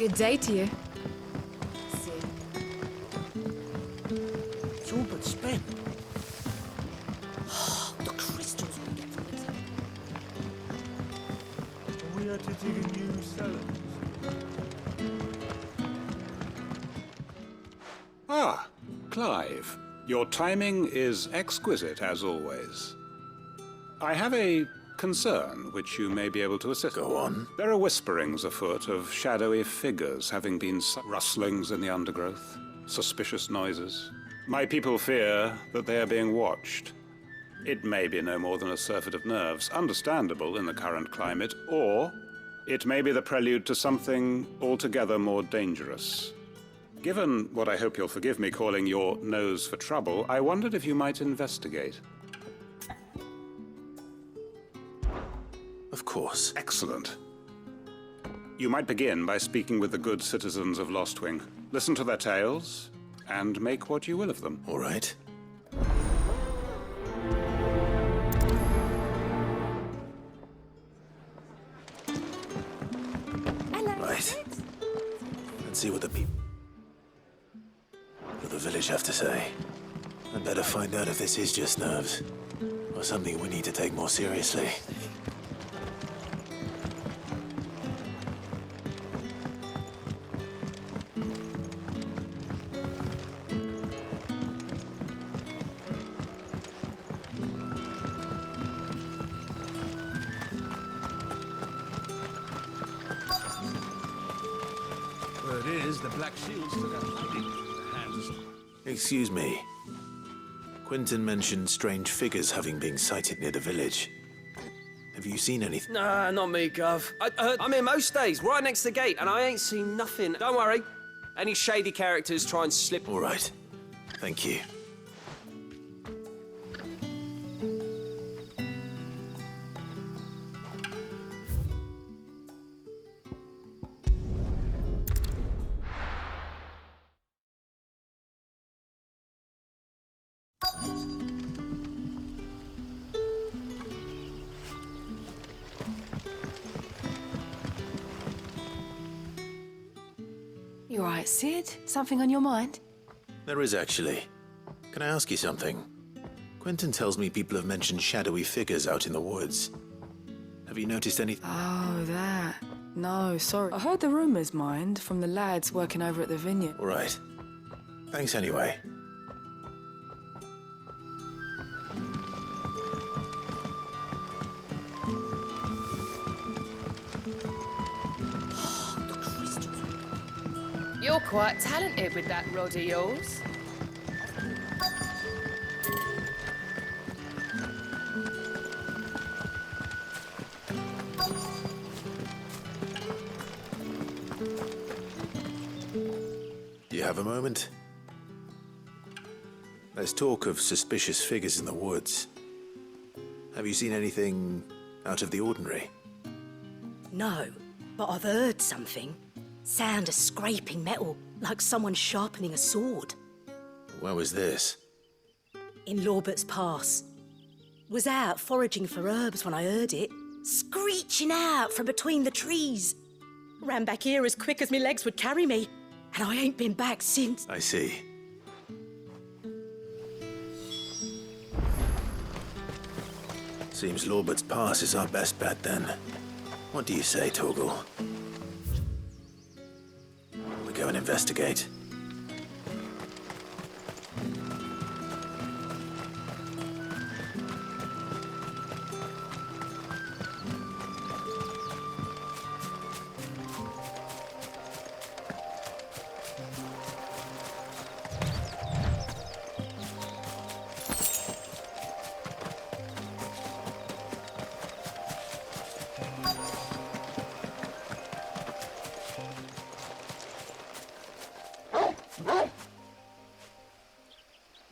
Good day to you. It's all but spent. The crystals we get from the temple. We had to dig a new cellar. Ah, Clive. Your timing is exquisite, as always. I have a concern which you may be able to assist. Go on. There are whisperings afoot of shadowy figures having been rustlings in the undergrowth, suspicious noises. My people fear that they are being watched. It may be no more than a surfeit of nerves, understandable in the current climate, or it may be the prelude to something altogether more dangerous. Given what I hope you'll forgive me calling your nose for trouble, I wondered if you might investigate. Of course. Excellent. You might begin by speaking with the good citizens of Lostwing. Listen to their tales, and make what you will of them. All right. Right. Let's see what the village have to say. I'd better find out if this is just nerves, or something we need to take more seriously. Word is, the Black Shields took out hiding in the hands of... Excuse me. Quentin mentioned strange figures having been sighted near the village. Have you seen anything? Nah, not me, Gov. I'm here most days, right next to the gate, and I ain't seen nothing. Don't worry. Any shady characters try and slip... All right. Thank you. You all right, Sid? Something on your mind? There is actually. Can I ask you something? Quentin tells me people have mentioned shadowy figures out in the woods. Have you noticed anything? Oh, that. No, sorry. I heard the rumours, mind, from the lads working over at the vineyard. All right. Thanks anyway. You're quite talented with that rod of yours. Do you have a moment? There's talk of suspicious figures in the woods. Have you seen anything out of the ordinary? No, but I've heard something. Sound of scraping metal, like someone sharpening a sword. Where was this? In Lorbert's Pass. Was out foraging for herbs when I heard it, screeching out from between the trees. Ran back here as quick as my legs would carry me, and I ain't been back since. I see. Seems Lorbert's Pass is our best bet then. What do you say, Torgal? We go and investigate.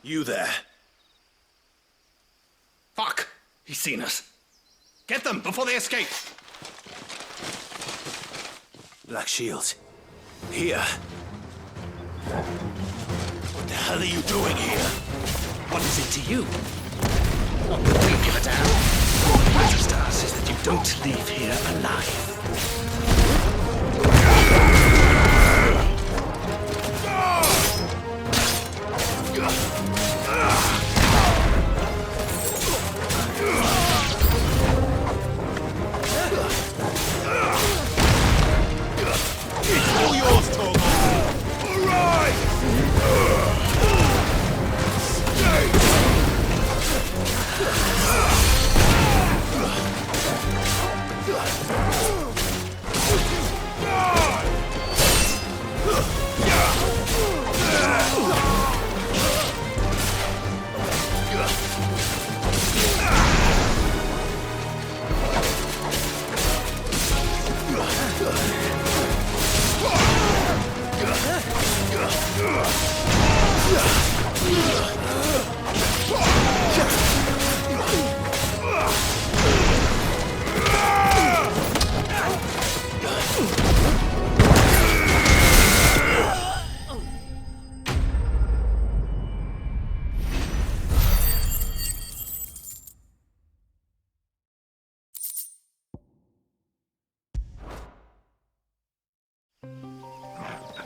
You there? Fuck! He's seen us. Get them before they escape! Black Shields. Here. What the hell are you doing here? What is it to you? Not that we give a damn. What matters to us is that you don't leave here alive.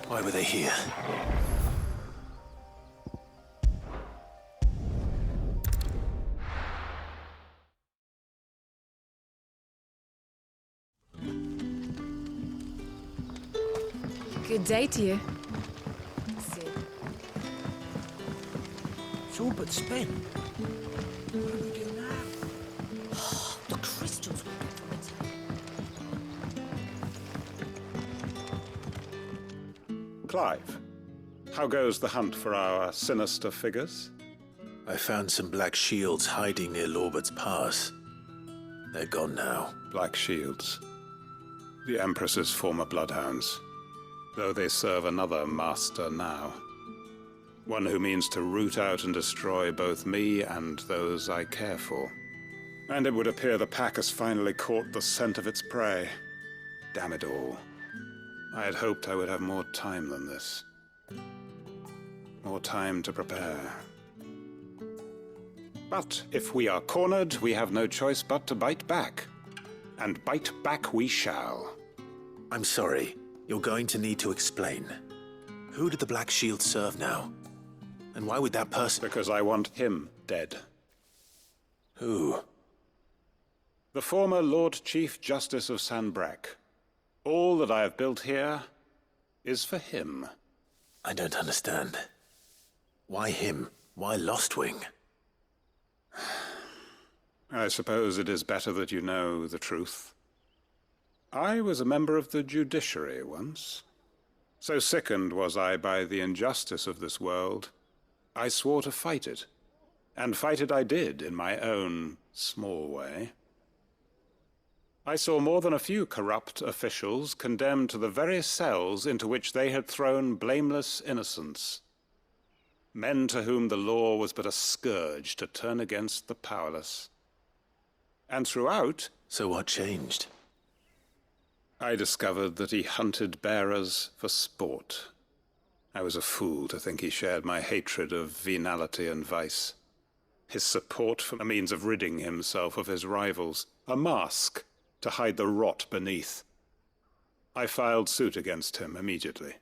Why were they here? Good day to you. It's all but spent. What do we do now? The crystals will get from its Clive, how goes the hunt for our sinister figures? I found some black shields hiding near Lorbert's Pass. They're gone now. Black Shields. The Empress's former bloodhounds, though they serve another master now. One who means to root out and destroy both me and those I care for. And it would appear the pack has finally caught the scent of its prey. Damn it all. I had hoped I would have more time than this. More time to prepare. But if we are cornered, we have no choice but to bite back. And bite back we shall. I'm sorry. You're going to need to explain. Who did the Black Shield serve now? And why would that person... Because I want him dead. Who? The former Lord Chief Justice of Sanbreque. All that I have built here is for him. I don't understand. Why him? Why Lostwing? I suppose it is better that you know the truth. I was a member of the judiciary once. So sickened was I by the injustice of this world, I swore to fight it. And fight it I did, in my own small way. I saw more than a few corrupt officials condemned to the very cells into which they had thrown blameless innocents. Men to whom the law was but a scourge to turn against the powerless. And throughout... So what changed? I discovered that he hunted bearers for sport. I was a fool to think he shared my hatred of venality and vice. His support for a means of ridding himself of his rivals. A mask to hide the rot beneath. I filed suit against him immediately.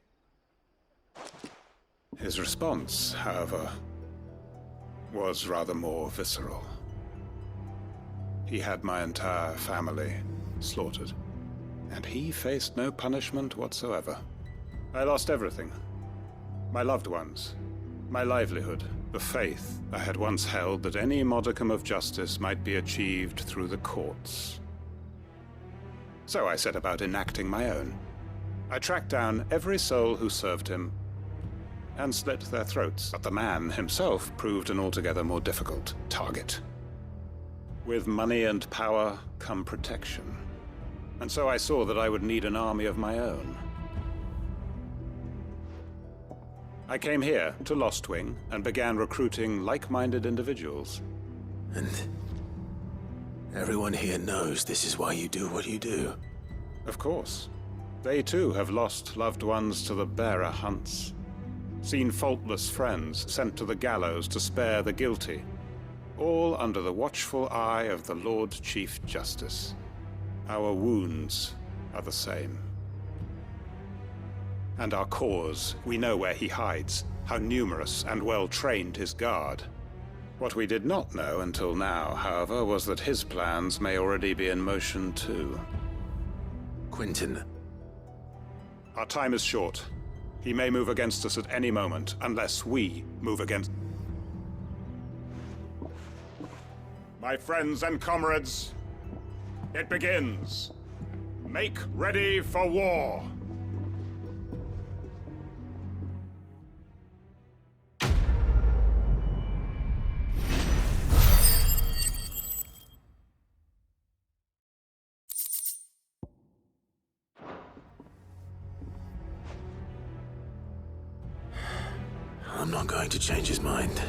His response, however, was rather more visceral. He had my entire family slaughtered, and he faced no punishment whatsoever. I lost everything. My loved ones, my livelihood, the faith I had once held that any modicum of justice might be achieved through the courts. So I set about enacting my own. I tracked down every soul who served him and slit their throats, but the man himself proved an altogether more difficult target. With money and power come protection, and so I saw that I would need an army of my own. I came here to Lostwing and began recruiting like-minded individuals. And everyone here knows this is why you do what you do. Of course. They too have lost loved ones to the bearer hunts. Seen faultless friends sent to the gallows to spare the guilty. All under the watchful eye of the Lord Chief Justice. Our wounds are the same. And our cause, we know where he hides, how numerous and well-trained his guard. What we did not know until now, however, was that his plans may already be in motion too. Quentin. Our time is short. He may move against us at any moment, unless we move against... My friends and comrades, it begins. Make ready for war. I'm not going to change his mind.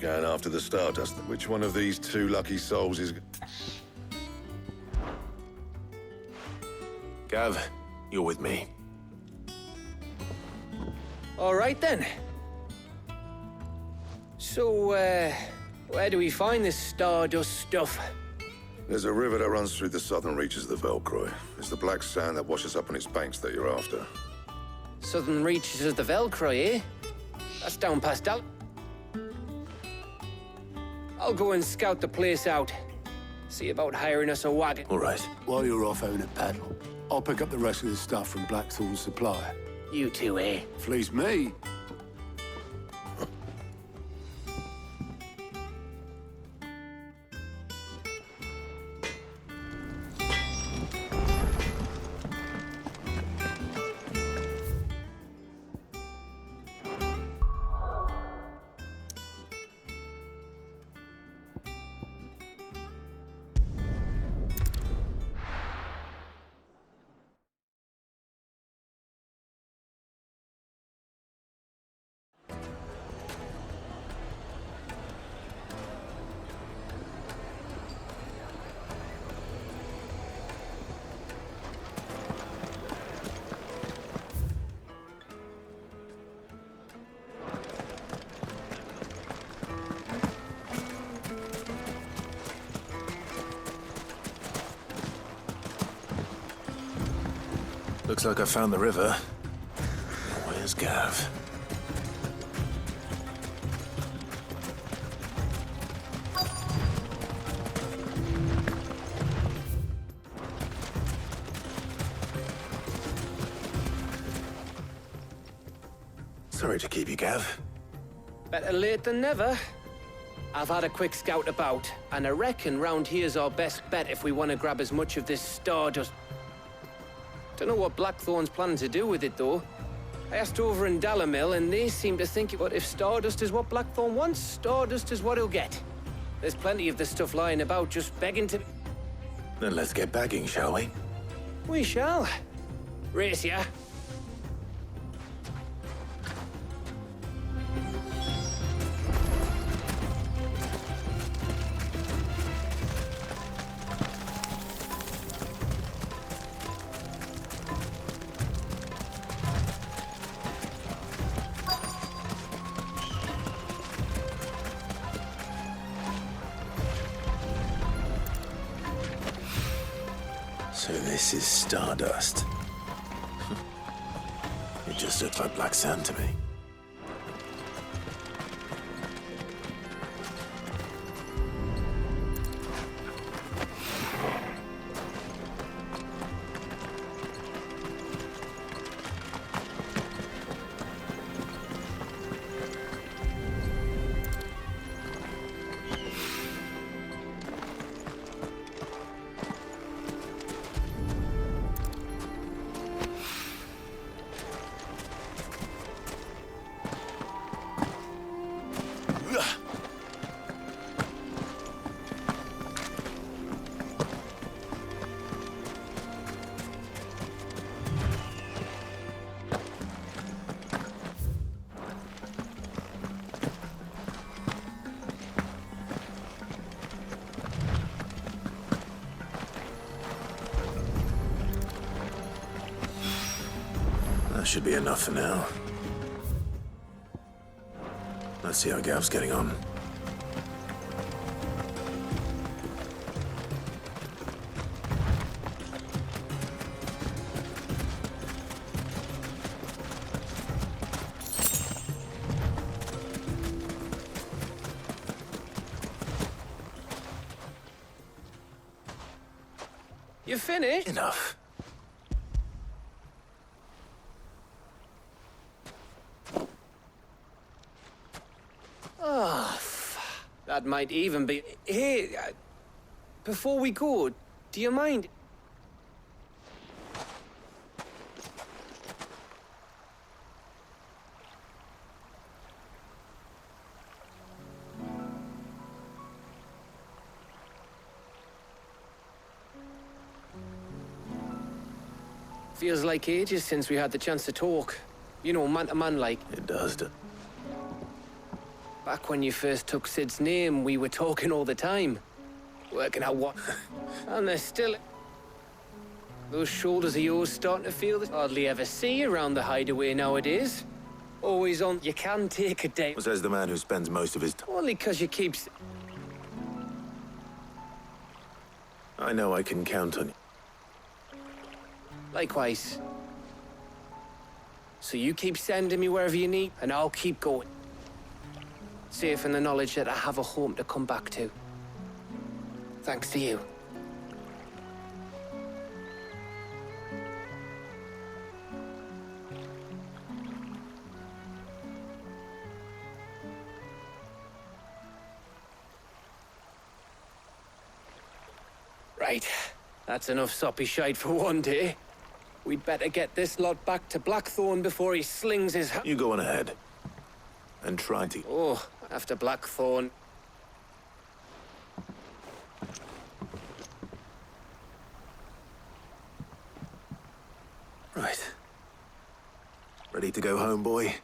going after the Stardust. Which one of these two lucky souls is... Gav, you're with me. All right, then. So, where do we find this Stardust stuff? There's a river that runs through the southern reaches of the Velcroy. It's the black sand that washes up on its banks that you're after. Southern reaches of the Velcroy, eh? That's down past I'll go and scout the place out. See about hiring us a wagon. All right. While you're off having a paddle, I'll pick up the rest of the stuff from Blackthorn's supplier. You two, eh? Flees me. Looks like I found the river. Where's Gav? Sorry to keep you, Gav. Better late than never. I've had a quick scout about, and I reckon round here's our best bet if we want to grab as much of this Stardust. Don't know what Blackthorn's planning to do with it, though. I asked over in Dalamil, and they seem to think that if Stardust is what Blackthorn wants, Stardust is what he'll get. There's plenty of this stuff lying about, just begging to... Then let's get bagging, shall we? We shall. Race ya. So this is Stardust. It just looks like black sand to me. That should be enough for now. Let's see how Gav's getting on. You finished? Enough. That might even be... Hey, before we go, do you mind? Feels like ages since we had the chance to talk. You know, man to man like. It does. Back when you first took Sid's name, we were talking all the time. Working out what... And there's still... Those shoulders of yours starting to feel that hardly ever see around the hideaway nowadays. Always on... You can take a day. Says the man who spends most of his time. Only because you keep... I know I can count on you. Likewise. So you keep sending me wherever you need, and I'll keep going. Safe in the knowledge that I have a home to come back to. Thanks to you. Right. That's enough soppy shite for one day. We'd better get this lot back to Blackthorn before he slings his... You go on ahead. And try to... Oh, after Blackthorn. Right. Ready to go home, boy?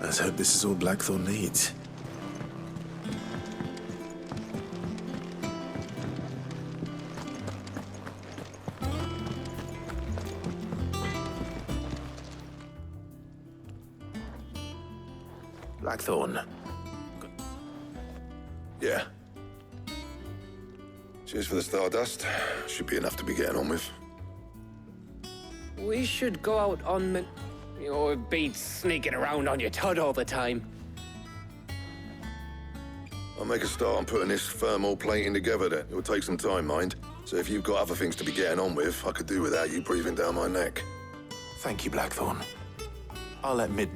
Let's hope this is all Blackthorn needs. Blackthorn. Yeah. Cheers for the stardust. Should be enough to be getting on with. We should go out on... Or be sneaking around on your tud all the time. I'll make a start on putting this thermal plating together then. It'll take some time, mind. So if you've got other things to be getting on with, I could do without you breathing down my neck. Thank you, Blackthorn. I'll let Mid...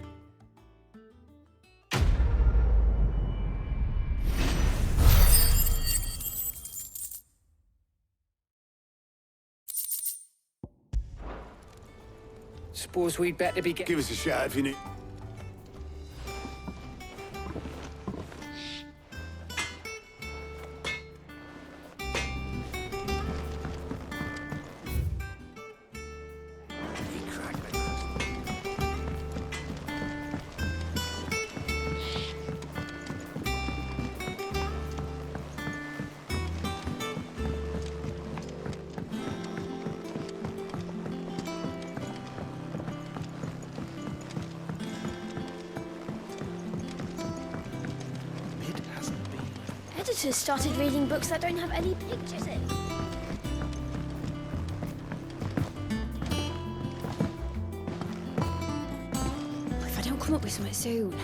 Suppose we'd better be Give us a shout if you need... Editors started reading books that don't have any pictures in. If I don't come up with something soon.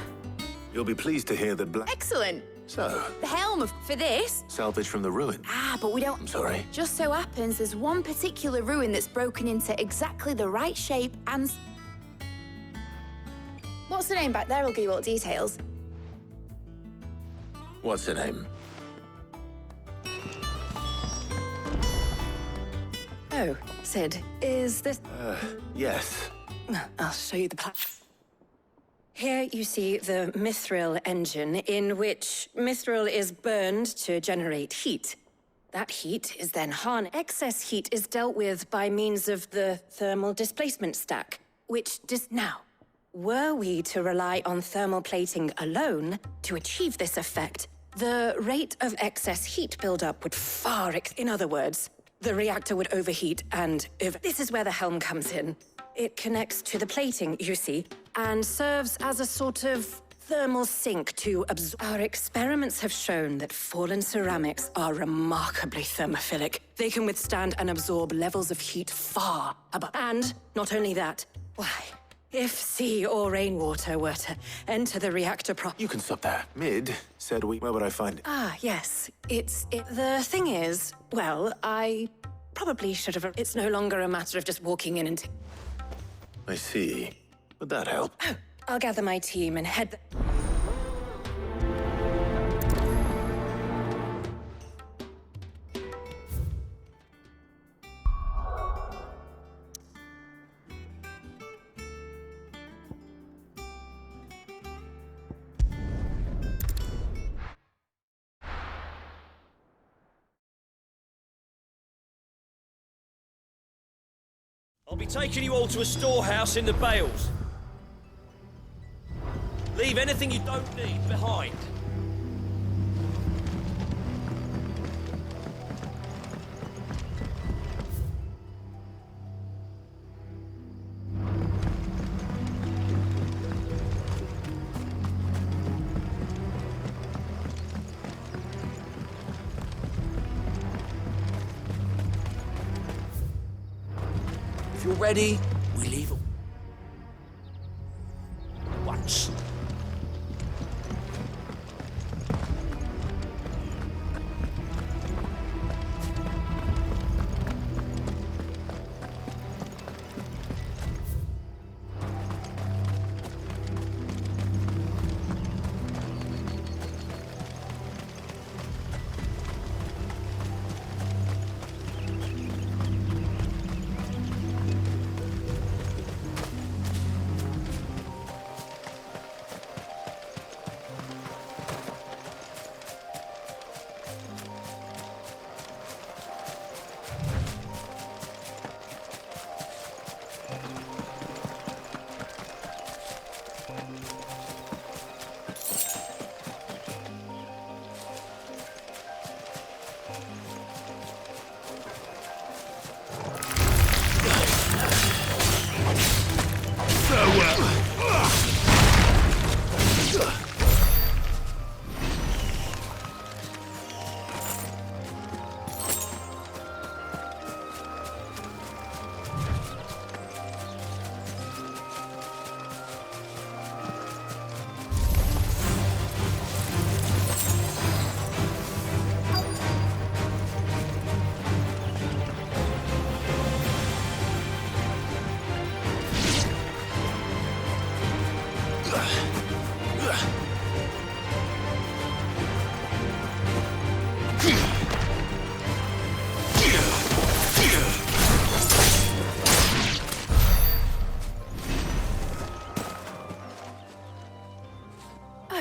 You'll be pleased to hear that Black... Excellent. So, The helm for this. salvage from the ruin. Ah, but we don't... I'm sorry. Just so happens there's one particular ruin that's broken into exactly the right shape and... What's the name back there? I'll give you all the details. What's her name? Oh, Sid, is this... Yes. I'll show you the plan. Here you see the mithril engine, in which mithril is burned to generate heat. That heat is then harnessed. Excess heat is dealt with by means of the thermal displacement stack, which now, were we to rely on thermal plating alone to achieve this effect, the rate of excess heat buildup would far in other words, the reactor would overheat and This is where the helm comes in. It connects to the plating, you see, and serves as a sort of thermal sink to absorb. Our experiments have shown that fallen ceramics are remarkably thermophilic. They can withstand and absorb levels of heat far above. And not only that, why, if sea or rainwater were to enter the reactor You can stop there. Mid said we... Where would I find it? Ah, yes. The thing is, well, I probably should have... It's no longer a matter of just walking in and... I see. Would that help? Oh, I'll gather my team and head... I'll be taking you all to a storehouse in the Bales. Leave anything you don't need behind. If you're ready, we leave once.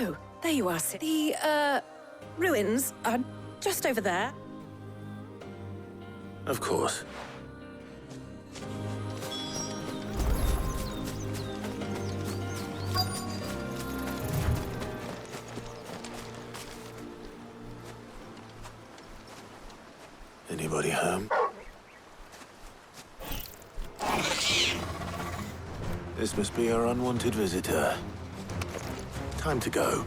Oh, there you are, Sid. The, ruins are just over there. Of course. Anybody home? This must be our unwanted visitor. Time to go.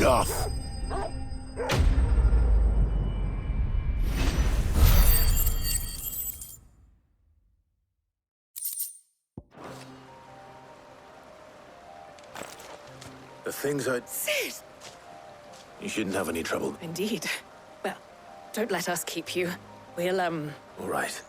Enough! The things I... Sid! You shouldn't have any trouble. Indeed. Well, don't let us keep you. We'll, All right.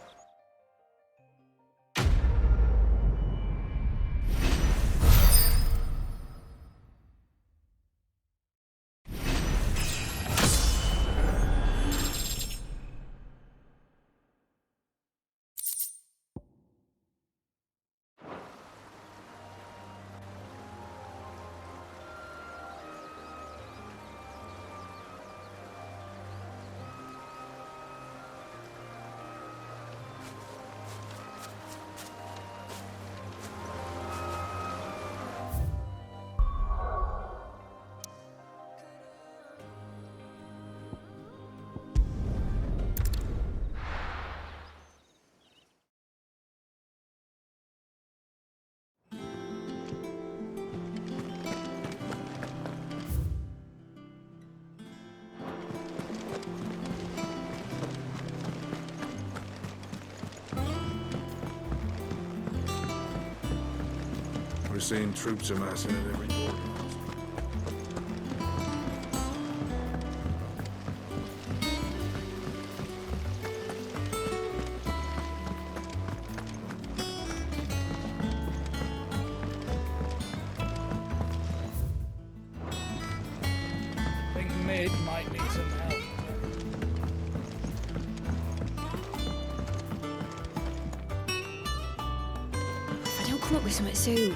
seen troops amassing at every door. I think Mid might need some help. If I don't come up with something soon.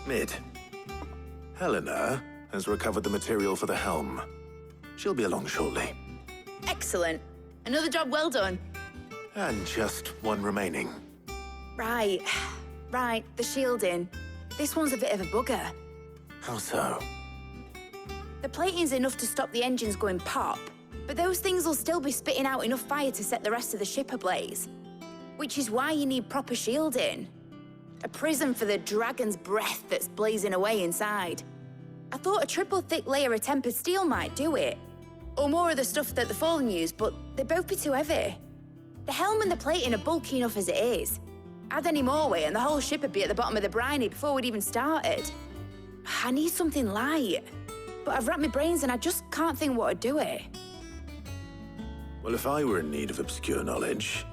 Mid. Helena has recovered the material for the helm. She'll be along shortly. Excellent. Another job well done. And just one remaining. Right. Right, the shielding. This one's a bit of a bugger. How so? The plating's enough to stop the engines going pop, but those things will still be spitting out enough fire to set the rest of the ship ablaze. Which is why you need proper shielding. A prison for the dragon's breath that's blazing away inside. I thought a triple thick layer of tempered steel might do it. Or more of the stuff that the Fallen use, but they'd both be too heavy. The helm and the plating are bulky enough as it is. Add any more weight and the whole ship would be at the bottom of the briny before we'd even started. I need something light. But I've racked my brains and I just can't think what would do it. Well, if I were in need of obscure knowledge,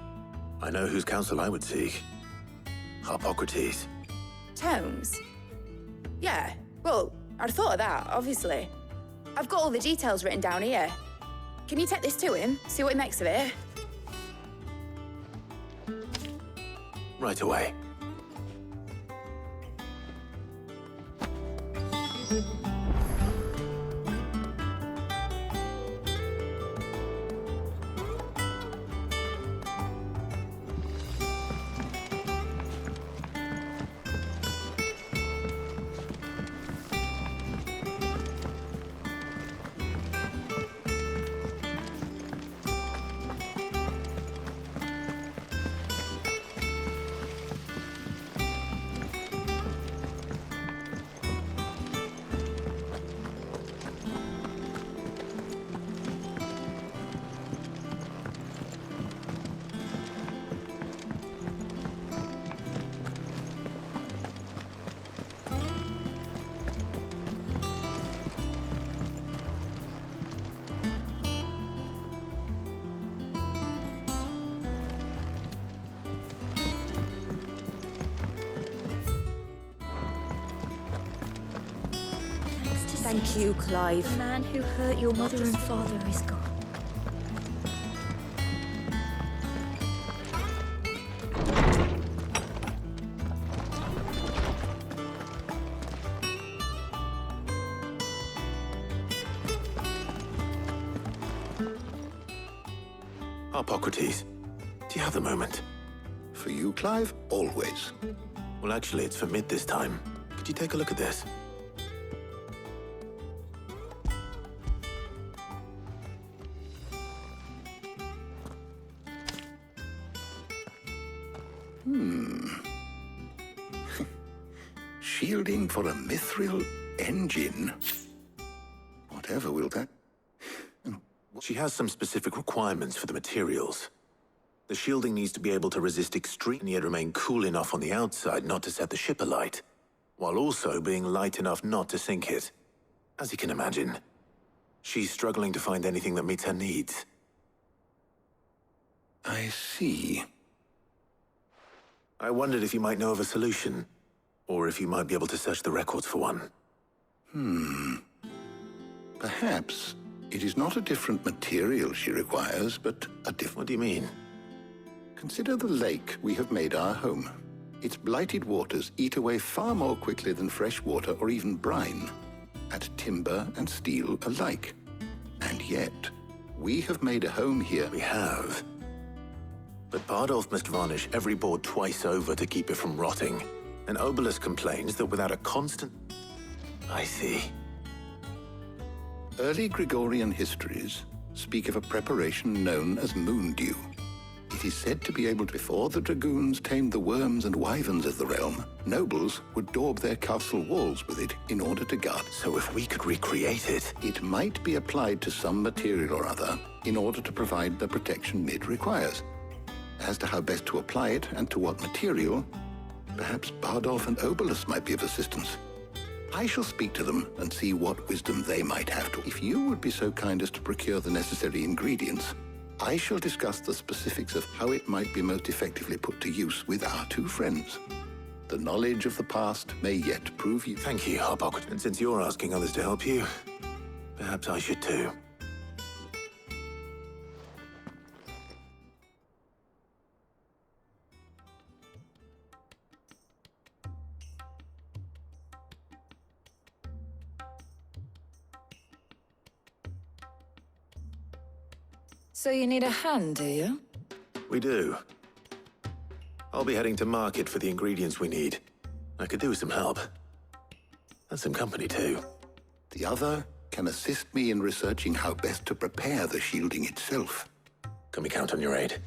I know whose counsel I would seek. Harpocrates. Tomes? Yeah, well, I'd thought of that, obviously. I've got all the details written down here. Can you take this to him, see what he makes of it? Right away. Thank you, Clive. The man who hurt your mother and father is gone. Harpocrates, do you have a moment? For you, Clive? Always. Well, actually, it's for Mid this time. Could you take a look at this? Shielding for a mithril engine? Whatever will that... She has some specific requirements for the materials. The shielding needs to be able to resist extreme yet remain cool enough on the outside not to set the ship alight, while also being light enough not to sink it. As you can imagine, she's struggling to find anything that meets her needs. I see. I wondered if you might know of a solution, or if you might be able to search the records for one. Perhaps it is not a different material she requires, but a different... What do you mean? Consider the lake we have made our home. Its blighted waters eat away far more quickly than fresh water or even brine, at timber and steel alike. And yet, we have made a home here. We have. But Bardolph must varnish every board twice over to keep it from rotting. And Obelus complains that without a constant... I see. Early Gregorian histories speak of a preparation known as moon dew. It It is said to be able to, before the dragoons tamed the worms and wyverns of the realm, nobles would daub their castle walls with it in order to guard. So if we could recreate it... It might be applied to some material or other in order to provide the protection it requires. As to how best to apply it and to what material, perhaps Bardolph and Obolus might be of assistance. I shall speak to them and see what wisdom they might have to. If you would be so kind as to procure the necessary ingredients, I shall discuss the specifics of how it might be most effectively put to use with our two friends. The knowledge of the past may yet prove you... Thank you, Harbok. And since you're asking others to help you, perhaps I should too. So you need a hand, do you? We do. I'll be heading to market for the ingredients we need. I could do with some help. And some company, too. The other can assist me in researching how best to prepare the shielding itself. Can we count on your aid?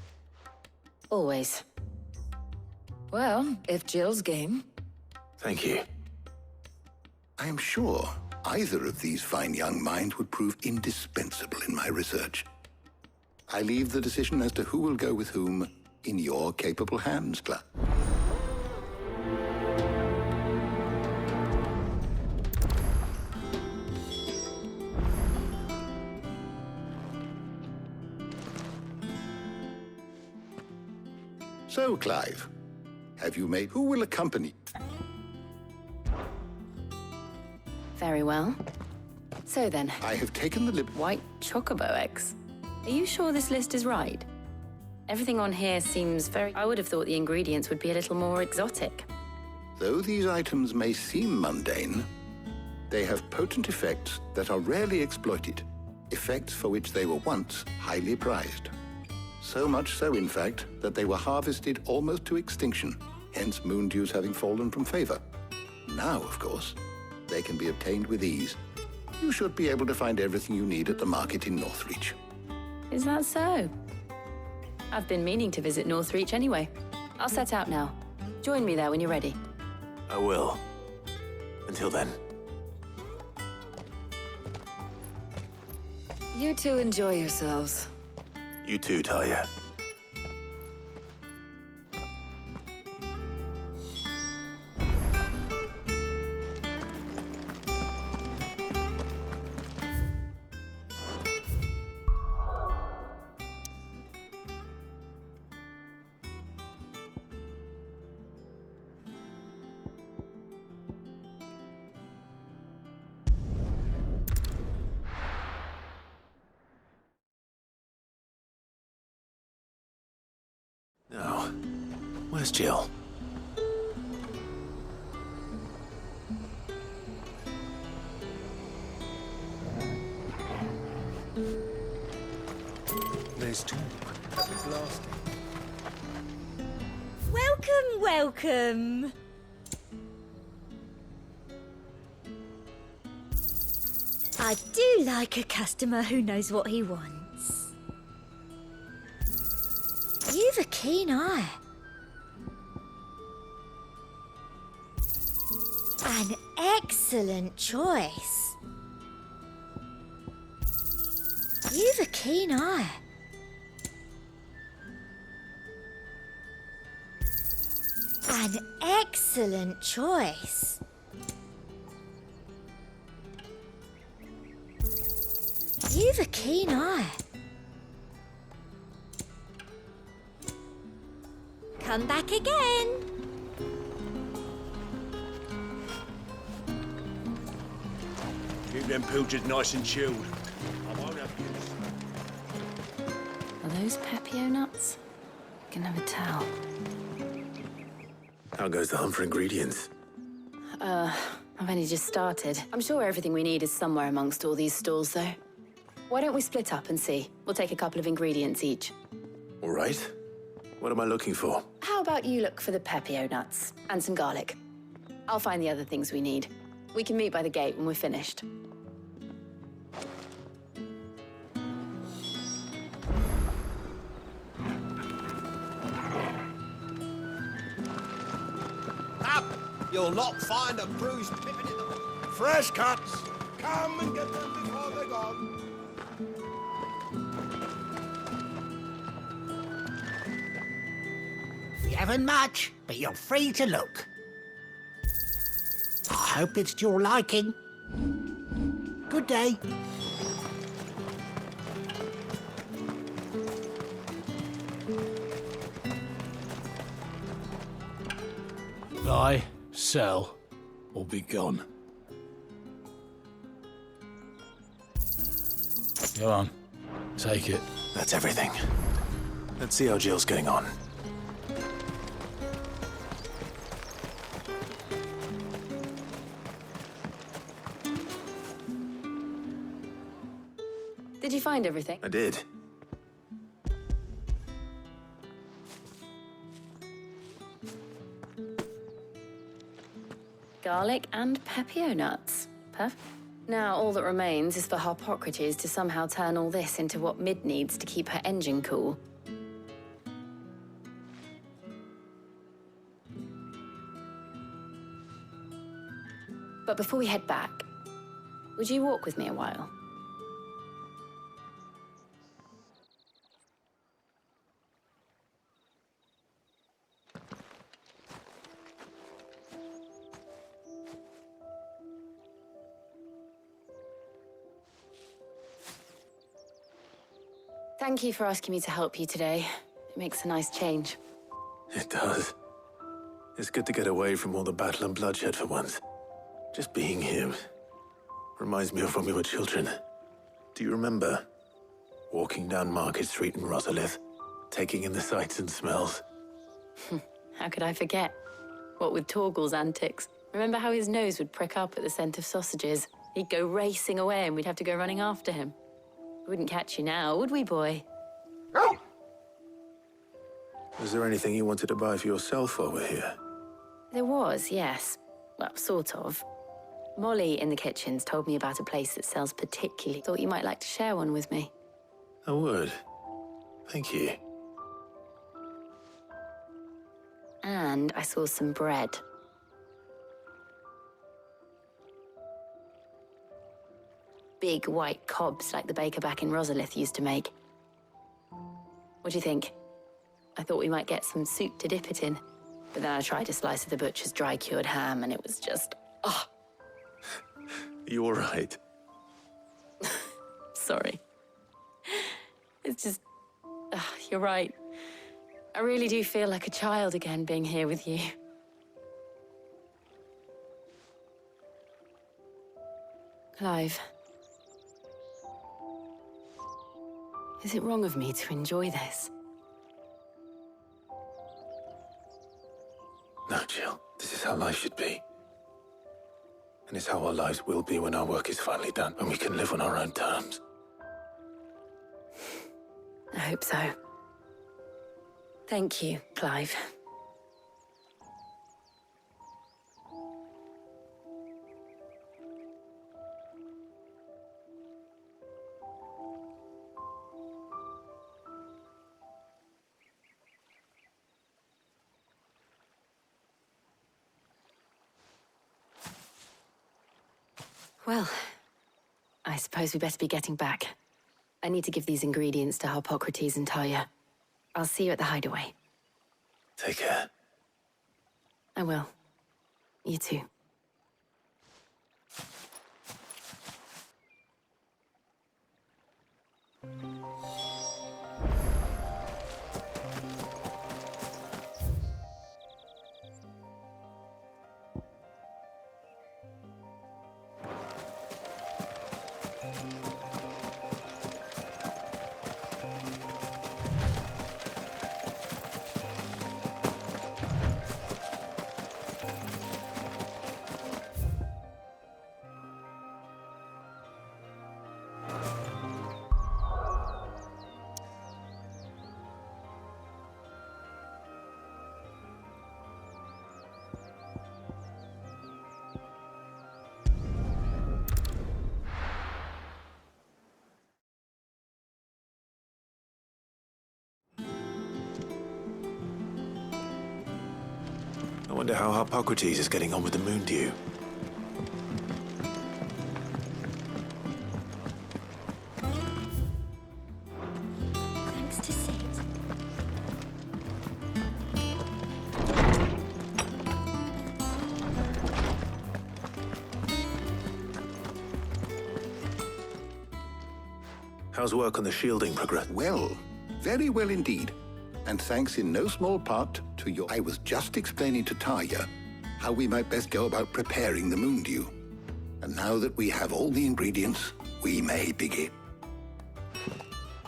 Always. Well, if Jill's game. Thank you. I am sure either of these fine young minds would prove indispensable in my research. I leave the decision as to who will go with whom in your capable hands, Cla. So, Clive, have you made... Who will accompany? Very well. So then... I have taken the White chocobo eggs. Are you sure this list is right? Everything on here seems very... I would have thought the ingredients would be a little more exotic. Though these items may seem mundane, they have potent effects that are rarely exploited, effects for which they were once highly prized. So much so, in fact, that they were harvested almost to extinction, hence moondews having fallen from favor. Now, of course, they can be obtained with ease. You should be able to find everything you need at the market in Northreach. Is that so? I've been meaning to visit Northreach anyway. I'll set out now. Join me there when you're ready. I will. Until then. You two enjoy yourselves. You too, Talia. Now, where's Jill? There's two. Blasting. Welcome, welcome. I do like a customer who knows what he wants. You've a keen eye. An excellent choice. You've a keen eye. An excellent choice. You've a keen eye. Come back again. Keep them pilchards nice and chilled. I won't have you. Are those Pepio nuts? I can never tell. How goes the hunt for ingredients? I've only just started. I'm sure everything we need is somewhere amongst all these stalls, though. Why don't we split up and see? We'll take a couple of ingredients each. All right. What am I looking for? How about you look for the Pepio nuts and some garlic? I'll find the other things we need. We can meet by the gate when we're finished. You'll not find a bruised pippin in the... Fresh cuts! Come and get them before they're gone. We haven't much, but you're free to look. I hope it's to your liking. Good day. Buy, sell, or be gone. Go on. Take it. That's everything. Let's see how Jill's getting on. Did you find everything? I did. Garlic and pepio nuts. Perfect. Now all that remains is for Harpocrates to somehow turn all this into what Mid needs to keep her engine cool. But before we head back, would you walk with me a while? Thank you for asking me to help you today. It makes a nice change. It does. It's good to get away from all the battle and bloodshed for once. Just being here reminds me of when we were children. Do you remember? Walking down Market Street in Rosalith, taking in the sights and smells. How could I forget? What with Torgal's antics. Remember how his nose would prick up at the scent of sausages? He'd go racing away and we'd have to go running after him. We wouldn't catch you now, would we, boy? Was there anything you wanted to buy for yourself while we're here? There was, yes. Well, sort of. Molly in the kitchens told me about a place that sells particularly. Thought you might like to share one with me. I would. Thank you. And I saw some bread. Big white cobs like the baker back in Rosalith used to make. What do you think? I thought we might get some soup to dip it in. But then I tried a slice of the butcher's dry-cured ham and it was just... oh. You all right? Sorry. It's just... you're right. I really do feel like a child again being here with you. Clive. Is it wrong of me to enjoy this? No, Jill. This is how life should be. And it's how our lives will be when our work is finally done, when we can live on our own terms. I hope so. Thank you, Clive. Well, I suppose we better be getting back. I need to give these ingredients to Harpocrates and Talia. I'll see you at the hideaway. Take care. I will. You too. Wonder how Harpocrates is getting on with the moon dew. Thanks to Sid. How's work on the shielding progress? Well, very well indeed. And thanks in no small part to your... I was just explaining to Tarja how we might best go about preparing the moon dew. And now that we have all the ingredients, we may begin.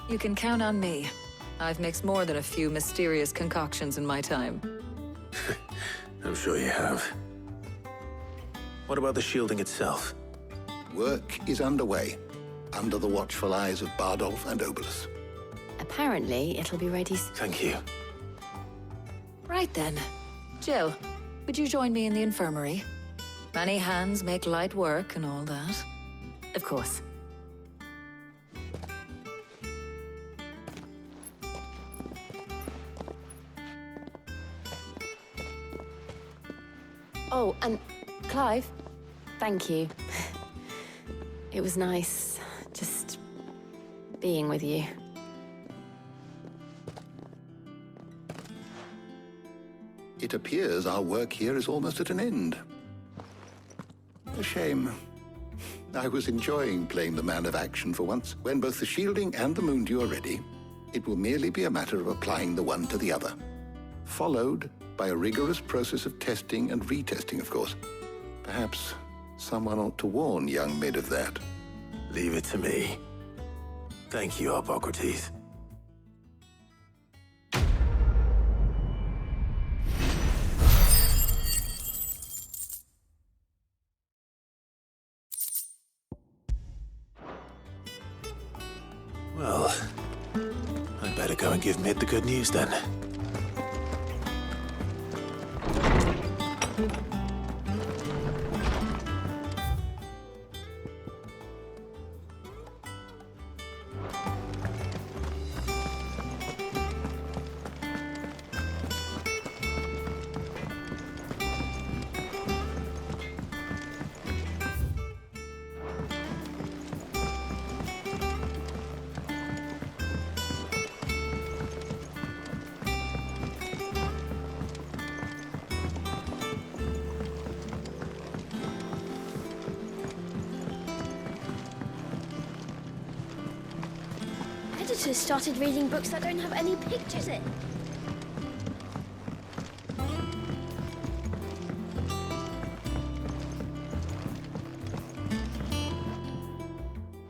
You can count on me. I've mixed more than a few mysterious concoctions in my time. I'm sure you have. What about the shielding itself? Work is underway, under the watchful eyes of Bardolph and Obolus. Apparently, it'll be ready. Thank you. Right then. Jill, would you join me in the infirmary? Many hands make light work and all that. Of course. Oh, and Clive, thank you. It was nice just being with you. It appears our work here is almost at an end. A shame. I was enjoying playing the man of action for once. When both the shielding and the moon dew are ready, it will merely be a matter of applying the one to the other. Followed by a rigorous process of testing and retesting, of course. Perhaps someone ought to warn young Mid of that. Leave it to me. Thank you, Harpocrates. Well, I'd better go and give Mid the good news then. Editors started reading books that don't have any pictures in.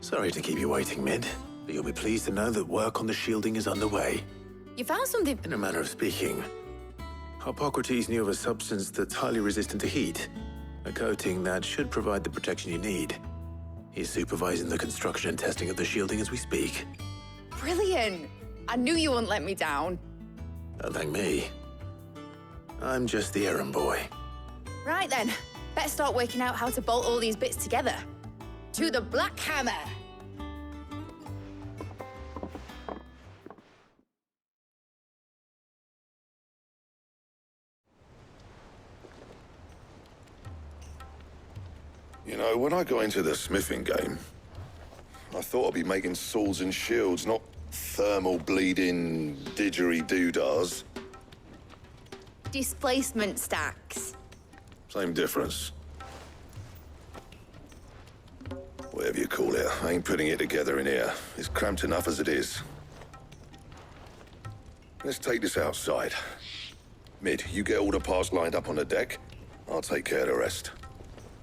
Sorry to keep you waiting, Mid, but you'll be pleased to know that work on the shielding is underway. You found something... In a manner of speaking, Harpocrates knew of a substance that's highly resistant to heat, a coating that should provide the protection you need. He's supervising the construction and testing of the shielding as we speak. Brilliant! I knew you wouldn't let me down. Don't thank me. I'm just the errand boy. Right then, better start working out how to bolt all these bits together. To the Black Hammer! You know, when I got into the smithing game, I thought I'd be making swords and shields, not thermal bleeding didgeridoo-dahs. Displacement stacks. Same difference. Whatever you call it, I ain't putting it together in here. It's cramped enough as it is. Let's take this outside. Mid, you get all the parts lined up on the deck. I'll take care of the rest.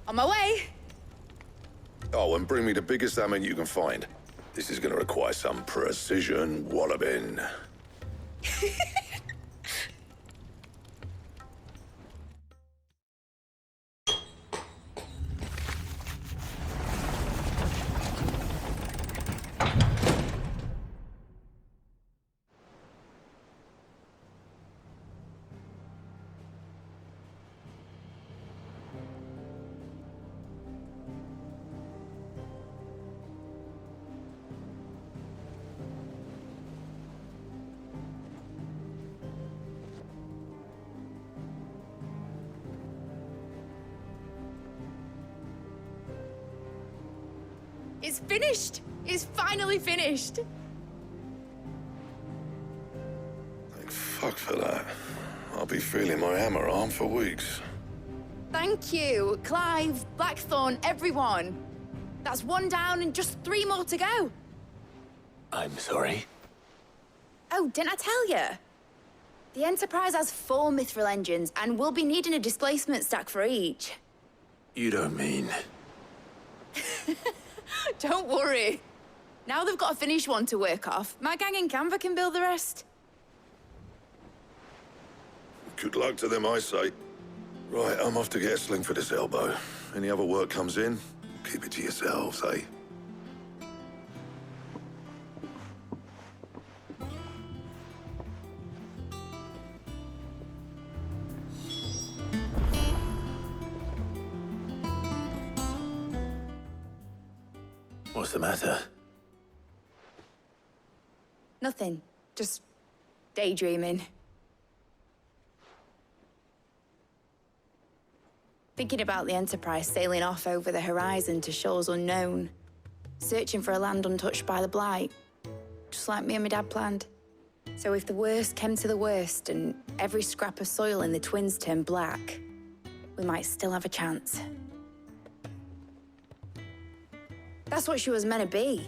On my way! Oh, and bring me the biggest salmon you can find. This is gonna require some precision walloping. It's finished! It's finally finished! Thank fuck for that. I'll be feeling my hammer arm for weeks. Thank you, Clive, Blackthorn, everyone. That's one down and just 3 more to go. I'm sorry. Oh, didn't I tell you? The Enterprise has 4 mithril engines, and we'll be needing a displacement stack for each. You don't mean... Don't worry. Now they've got a finished one to work off, my gang in Canva can build the rest. Good luck to them, I say. Right, I'm off to get a sling for this elbow. Any other work comes in, keep it to yourselves, eh? What's the matter? Nothing. Just daydreaming. Thinking about the Enterprise sailing off over the horizon to shores unknown. Searching for a land untouched by the Blight. Just like me and my dad planned. So if the worst came to the worst and every scrap of soil in the Twins turned black, we might still have a chance. That's what she was meant to be.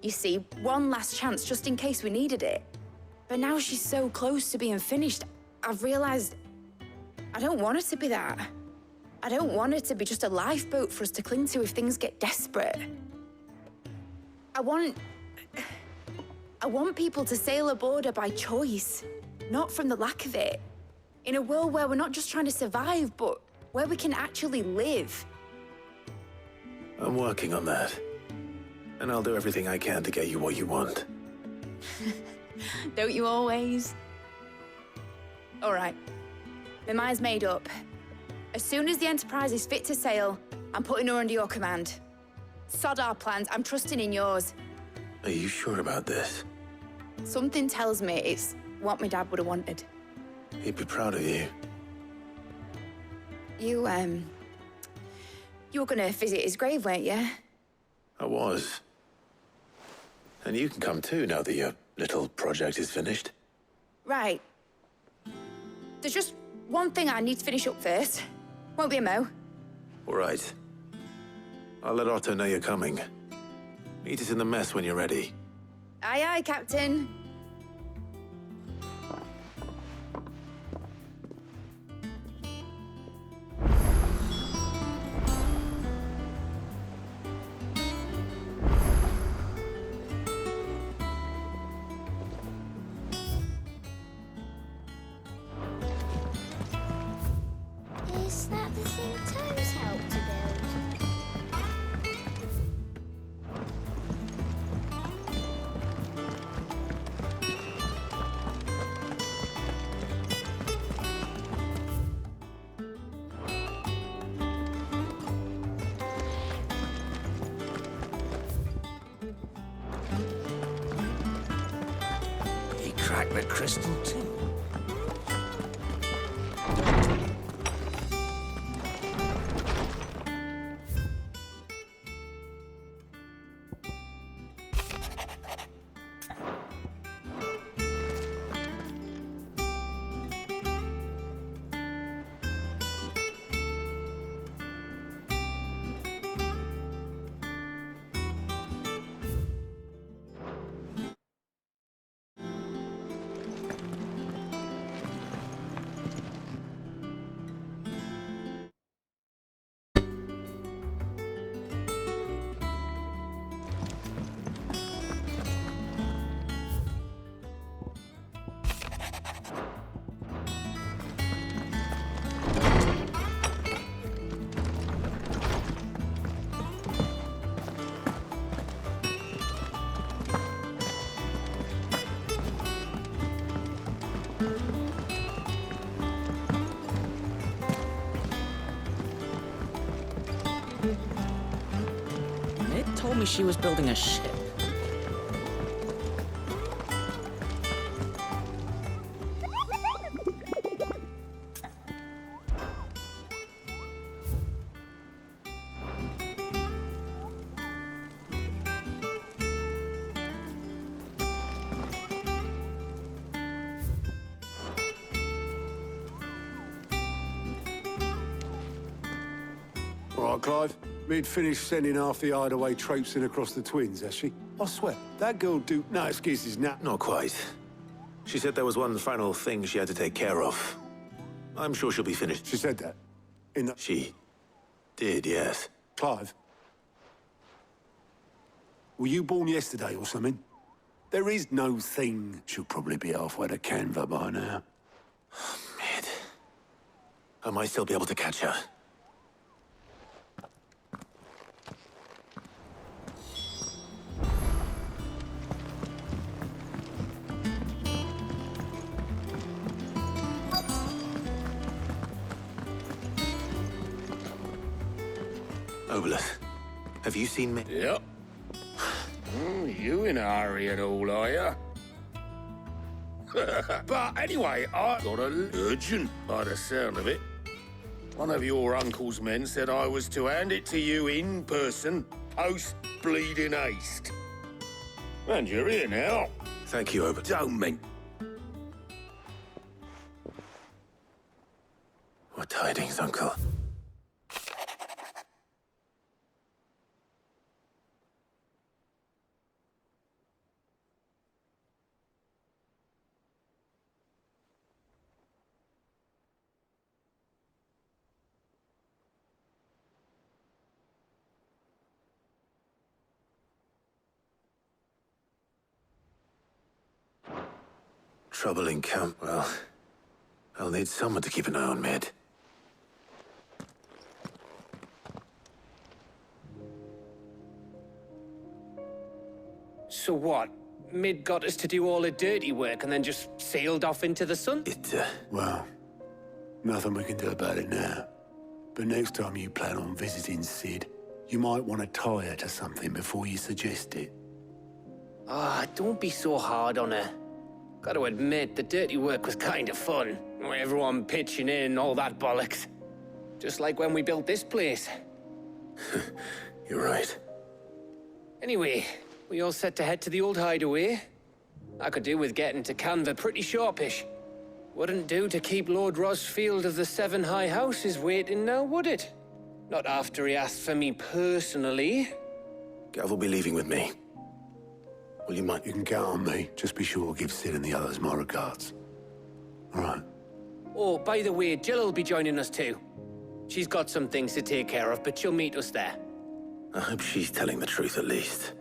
You see, one last chance just in case we needed it. But now she's so close to being finished, I've realized I don't want her to be that. I don't want her to be just a lifeboat for us to cling to if things get desperate. I want people to sail aboard her by choice, not from the lack of it. In a world where we're not just trying to survive, but where we can actually live. I'm working on that. And I'll do everything I can to get you what you want. Don't you always? All right. My mind's made up. As soon as the Enterprise is fit to sail, I'm putting her under your command. Sod our plans, I'm trusting in yours. Are you sure about this? Something tells me it's what my dad would have wanted. He'd be proud of you. You were gonna visit his grave, weren't you? I was. And you can come too now that your little project is finished. Right. There's just one thing I need to finish up first. Won't be a mo. All right. I'll let Otto know you're coming. Meet us in the mess when you're ready. Aye, aye, Captain. Is that the thing Toes helped to build? He cracked the crystal too. It told me she was building a ship. All right, Clive. Mid finished sending half the hideaway traipsing across the twins, has she? I swear, that girl do... No excuses, nah. Not quite. She said there was one final thing she had to take care of. I'm sure she'll be finished. She said that? In the... She did, yes. Clive? Were you born yesterday or something? There is no thing. She'll probably be halfway to Canva by now. Mid. I might still be able to catch her. Obelus, have you seen me? Yep. You in a hurry and all, are ya? But anyway, I got a urgent by the sound of it. One of your uncle's men said I was to hand it to you in person, post-bleeding haste. And you're here now. Thank you, Obelus. Don't mean... What tidings, Uncle? Trouble in camp. Well, I'll need someone to keep an eye on Mid. So what? Mid got us to do all the dirty work and then just sailed off into the sun? Well, nothing we can do about it now. But next time you plan on visiting Sid, you might want to tie her to something before you suggest it. Ah, don't be so hard on her. Gotta admit, the dirty work was kind of fun. Everyone pitching in and all that bollocks. Just like when we built this place. You're right. Anyway, we all set to head to the old hideaway. I could do with getting to Canva pretty sharpish. Wouldn't do to keep Lord Rosfield of the Seven High Houses waiting now, would it? Not after he asked for me personally. Gav will be leaving with me. Will you mind? You can count on me. Just be sure to give Sid and the others my regards. All right. Oh, by the way, Jill will be joining us too. She's got some things to take care of, but she'll meet us there. I hope she's telling the truth at least.